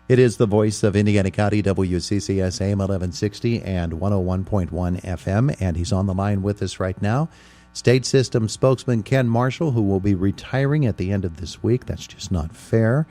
It is the voice of Indiana County, WCCS AM 1160 and 101.1 FM, and he's on the line with us right now. State System Spokesman Kenn Marshall, who will be retiring at the end of this week. That's just not fair.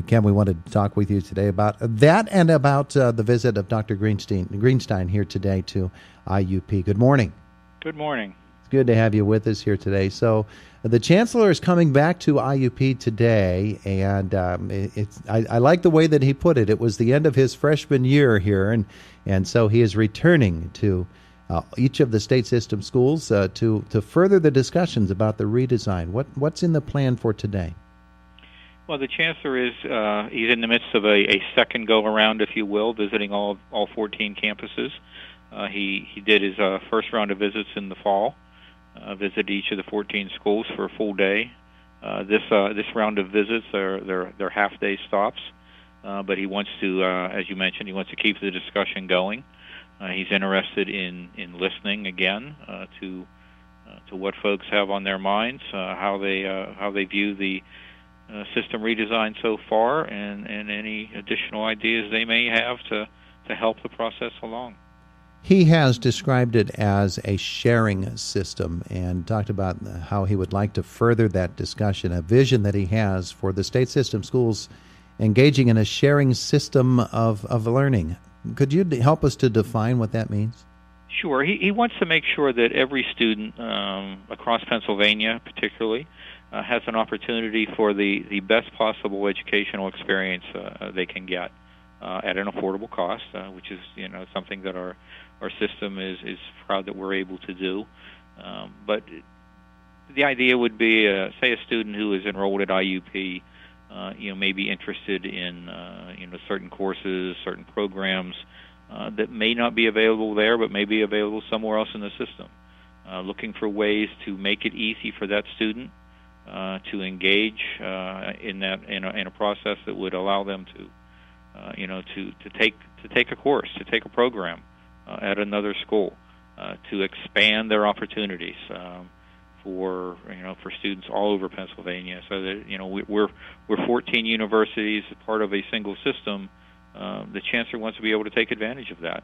Kenn, we wanted to talk with you today about that and about the visit of Dr. Greenstein here today to IUP. Good morning. Good morning. It's good to have you with us here today. So the Chancellor is coming back to IUP today, and I like the way that he put it. It was the end of his freshman year here, and so he is returning to each of the state system schools to further the discussions about the redesign. What's in the plan for today? Well, the Chancellor is he's in the midst of a second go-around, if you will, visiting all 14 campuses. He did his first round of visits in the fall, visited each of the 14 schools for a full day. This round of visits, they're half-day stops, but he wants to, as you mentioned, he wants to keep the discussion going. He's interested in listening again to what folks have on their minds, how they view the system redesign so far, and any additional ideas they may have to help the process along. He has described it as a sharing system and talked about how he would like to further that discussion, a vision that he has for the state system schools engaging in a sharing system of learning. Could you help us to define what that means? Sure. He wants to make sure that every student across Pennsylvania, particularly, has an opportunity for the best possible educational experience they can get at an affordable cost, which is something that our system is proud that we're able to do. But the idea would be, say, a student who is enrolled at IUP, may be interested in certain courses, certain programs that may not be available there, but may be available somewhere else in the system. Looking for ways to make it easy for that student to engage in a process that would allow them to take a course, to take a program at another school, to expand their opportunities for students all over Pennsylvania. So that we're 14 universities, part of a single system. The Chancellor wants to be able to take advantage of that.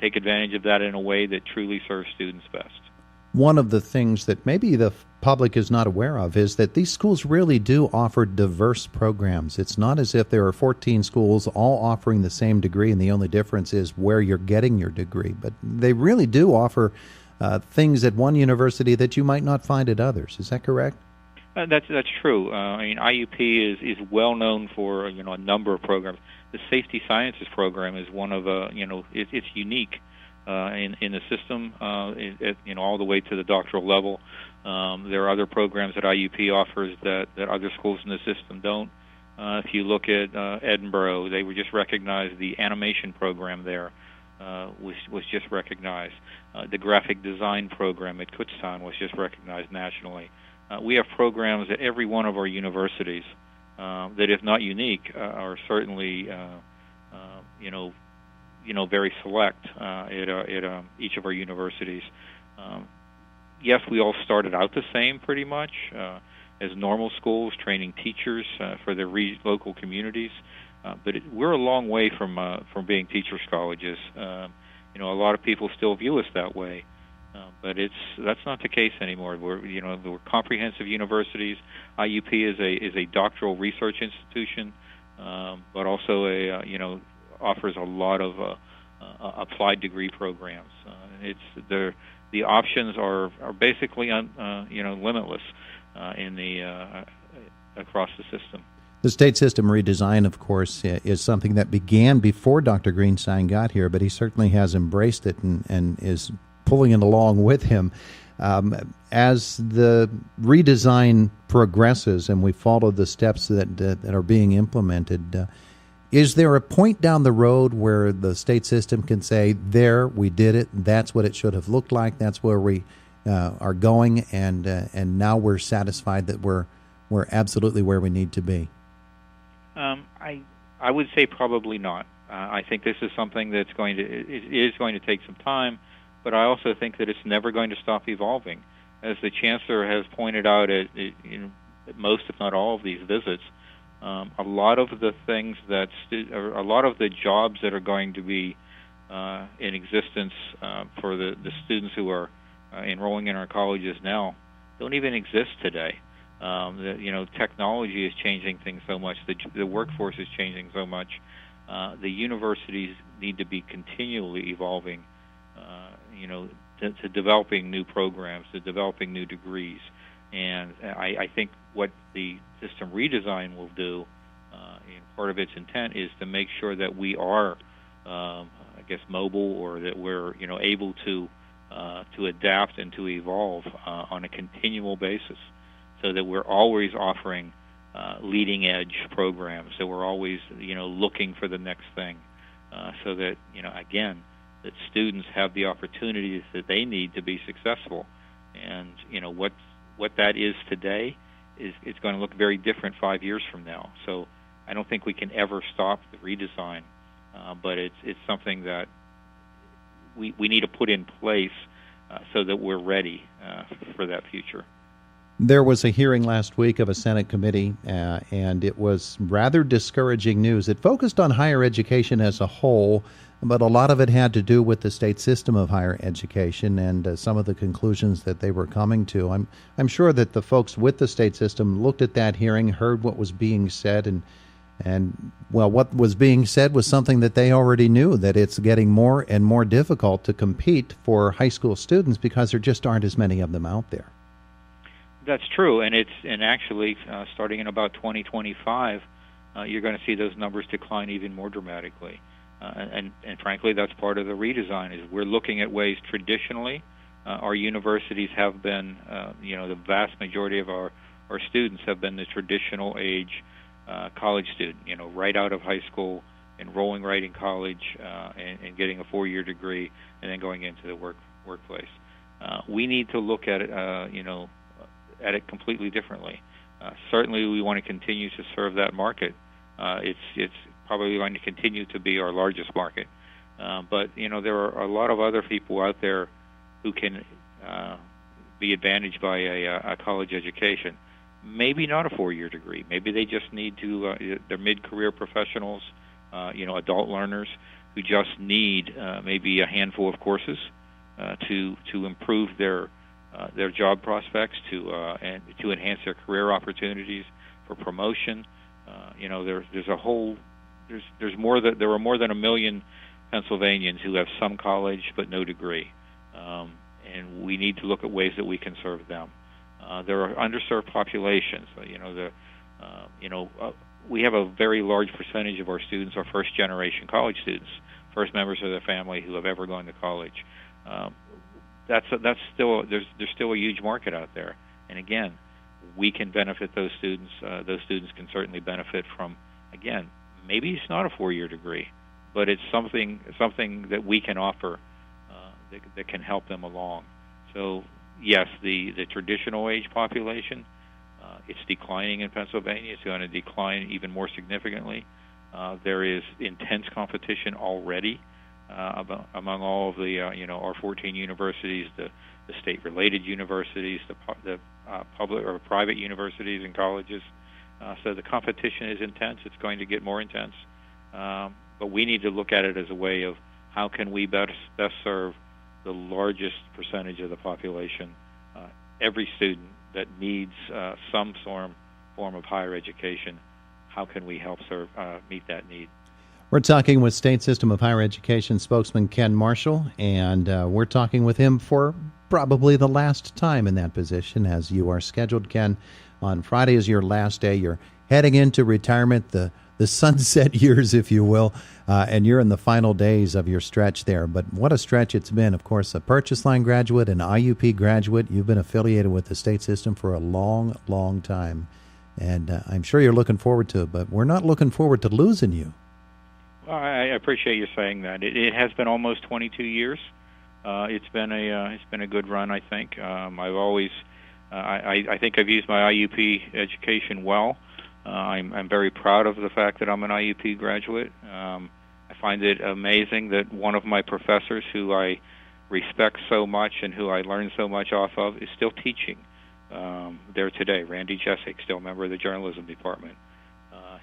Take advantage of that in a way that truly serves students best. One of the things that maybe the public is not aware of is that these schools really do offer diverse programs. It's not as if there are 14 schools all offering the same degree and the only difference is where you're getting your degree. But they really do offer things at one university that you might not find at others. Is that correct? That's true. IUP is well known for a number of programs. The Safety Sciences program is one of it's unique in the system, all the way to the doctoral level. There are other programs that IUP offers that other schools in the system don't. If you look at Edinburgh, they were just recognized. The animation program there was just recognized. The graphic design program at Kutztown was just recognized nationally. We have programs at every one of our universities that, if not unique, are certainly very select at each of our universities. Yes, we all started out the same pretty much as normal schools, training teachers for their local communities. But we're a long way from being teachers' colleges. A lot of people still view us that way, but that's not the case anymore. We're comprehensive universities. IUP is a doctoral research institution, but also offers a lot of applied degree programs. The options are basically limitless across the system. The state system redesign, of course, is something that began before Dr. Greenstein got here, but he certainly has embraced it and is pulling it along with him. As the redesign progresses and we follow the steps that are being implemented, is there a point down the road where the state system can say, there, we did it, that's what it should have looked like, that's where we are going, and now we're satisfied that we're absolutely where we need to be? I would say probably not. I think this is something that's going to take some time, but I also think that it's never going to stop evolving. As the Chancellor has pointed out at most, if not all, of these visits, A lot of the things or a lot of the jobs that are going to be in existence for the students who are enrolling in our colleges now don't even exist today. Technology is changing things so much. The workforce is changing so much. The universities need to be continually evolving, to developing new programs, to developing new degrees. And I think what the system redesign will do, part of its intent is to make sure that we are, mobile, or that we're, able to adapt and to evolve on a continual basis, so that we're always offering leading edge programs, that we're always, looking for the next thing, so that, that students have the opportunities that they need to be successful. And, what that is today it's going to look very different 5 years from now. So I don't think we can ever stop the redesign, but it's something that we need to put in place so that we're ready for that future. There was a hearing last week of a Senate committee, and it was rather discouraging news. It focused on higher education as a whole, but a lot of it had to do with the state system of higher education and some of the conclusions that they were coming to. I'm sure that the folks with the state system looked at that hearing, heard what was being said, and what was being said was something that they already knew, that it's getting more and more difficult to compete for high school students because there just aren't as many of them out there. That's true, and actually starting in about 2025, you're going to see those numbers decline even more dramatically. And frankly, that's part of the redesign. Is we're looking at ways traditionally our universities have been, the vast majority of our students have been the traditional age college student, right out of high school, enrolling right in college, and getting a 4-year degree, and then going into the workplace. We need to look at it, at it completely differently. Certainly, we want to continue to serve that market. It's probably going to continue to be our largest market. But there are a lot of other people out there who can be advantaged by a college education. Maybe not a 4-year degree. Maybe they just need to. They're mid-career professionals, adult learners who just need maybe a handful of courses to improve their job prospects, and to enhance their career opportunities for promotion. There are more than 1 million Pennsylvanians who have some college but no degree, and we need to look at ways that we can serve them. There are underserved populations. We have a very large percentage of our students are first-generation college students, first members of their family who have ever gone to college. That's still there's still a huge market out there, and again, we can benefit those students. Those students can certainly benefit from, again, maybe it's not a 4-year degree, but it's something that we can offer that can help them along. So yes, the traditional age population, it's declining in Pennsylvania. It's going to decline even more significantly. There is intense competition already among all of the our 14 universities, the state-related universities, the public or private universities and colleges. So the competition is intense. It's going to get more intense. But we need to look at it as a way of how can we best serve the largest percentage of the population, every student that needs some form of higher education. How can we help meet that need? We're talking with State System of Higher Education Spokesman Kenn Marshall, and we're talking with him for probably the last time in that position, as you are scheduled, Kenn. On Friday is your last day. You're heading into retirement, the sunset years, if you will, and you're in the final days of your stretch there. But what a stretch it's been. Of course, a Purchase Line graduate, an IUP graduate. You've been affiliated with the state system for a long, long time, and I'm sure you're looking forward to it, but we're not looking forward to losing you. Well, I appreciate you saying that. It has been almost 22 years. It's been a good run, I think. I've always I think I've used my IUP education well. I'm very proud of the fact that I'm an IUP graduate. I find it amazing that one of my professors, who I respect so much and who I learned so much off of, is still teaching there today. Randy Jessick, still a member of the journalism department.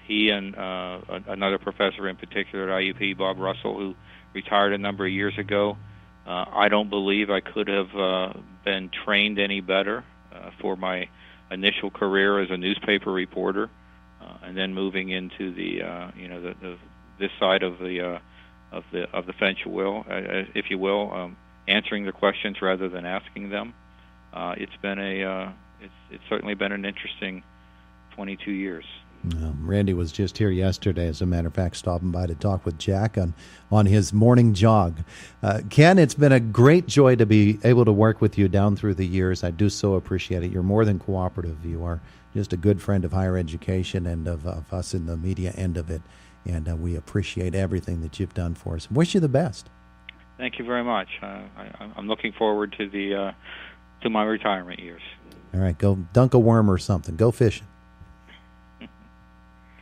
he and another professor in particular at IUP, Bob Russell, who retired a number of years ago. I don't believe I could have been trained any better for my initial career as a newspaper reporter, and then moving into this side of the fence, if you will, answering the questions rather than asking them. It's certainly been an interesting 22 years. Randy was just here yesterday, as a matter of fact, stopping by to talk with Jack on his morning jog. Kenn, it's been a great joy to be able to work with you down through the years. I do so appreciate it. You're more than cooperative. You are just a good friend of higher education and of us in the media end of it, and we appreciate everything that you've done for us. Wish you the best. Thank you very much. I'm looking forward to my retirement years. All right, go dunk a worm or something. Go fishing.